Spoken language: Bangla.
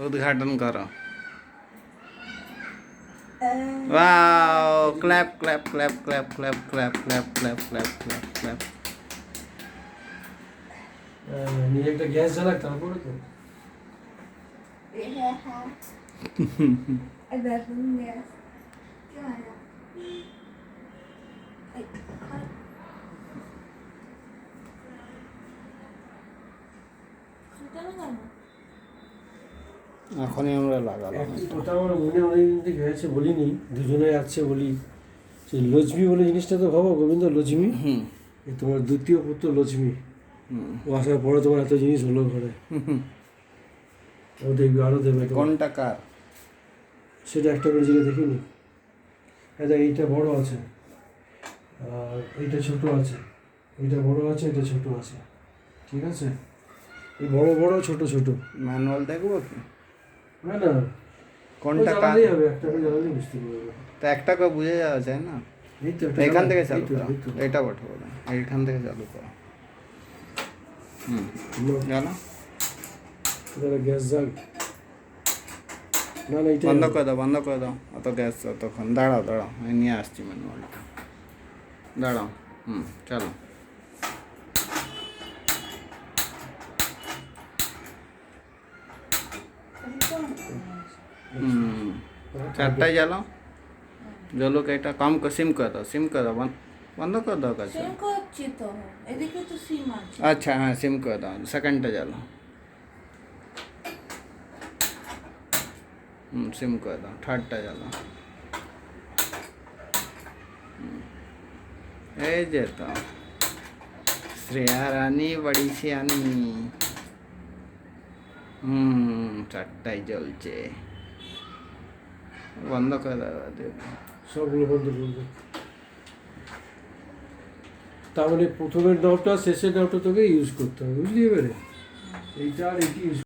उद्घाटन करो। Wow, clap clap clap clap clap clap clap clap clap clap clap. নিজে একটা গ্যাস জ্বালাক তারপরে তো এখনই আমরা লাগালাম। ওটা আমার মনে অনেকদিন থেকে হয়েছে, বলিনি, দুজনে আছে বলি। সেই লক্ষ্মী বলে জিনিসটা তো ভাবো, গোবিন্দ লক্ষ্মী, তোমার দ্বিতীয় পুত্র লক্ষ্মী, ও আসার পরে তোমার এত জিনিস হলো ঘরে। ও দেখবি আরো দেবে। কোনটা কার? সেটা একটা করে জিনিস দেখিনি। এটা এইটা বড় আছে আর এইটা ছোট আছে, এইটা বড় আছে, এটা ছোট আছে, ঠিক আছে? এই বড় বড় ছোট ছোট। ম্যানুয়াল দেখবো কি? না না, কোনটা কার? জ্বালালেই হবে, একটা করে জ্বালালেই বুঝতে পারবে। তো একটা করে বুঝে যাওয়া যায় না। এই তো একটা এখান থেকে জ্বালা, চালু করো, এই তো। এটা পাঠাবো না, এইখান থেকে চালু করো। জানো তাহলে গ্যাস জ্বাল। না না, এইটা বন্ধ করে দাও, বন্ধ করে দাও। অত গ্যাস ততক্ষণ দাঁড়াও দাঁড়াও, আমি নিয়ে আসছি ম্যানুয়ালটা। দাঁড়াও। চলো। চারটায় জ্বালাও। জ্বলো এটা কম করে, সিম করে দাও, সিম করে দাও, বন্ধ করে দাও কাছে। সিম করছি তো, এদিকে তো সিম আছে। আচ্ছা হ্যাঁ, সিম করে দাও, সেকেন্ডটা জ্বালাও। সিম করে দাও, থার্ডটা জ্বালাও। এই যে তো শ্রেয়া রানী বড়ি শিয়ানি। চারটায় জ্বলছে। বন্ধ করে দাও। সবগুলো বন্ধ করবে। তার মানে প্রথমের নবটা শেষের নবটা তোকে ইউজ করতে হবে, বুঝলি? এবারে এইটা আর এটি ইউজ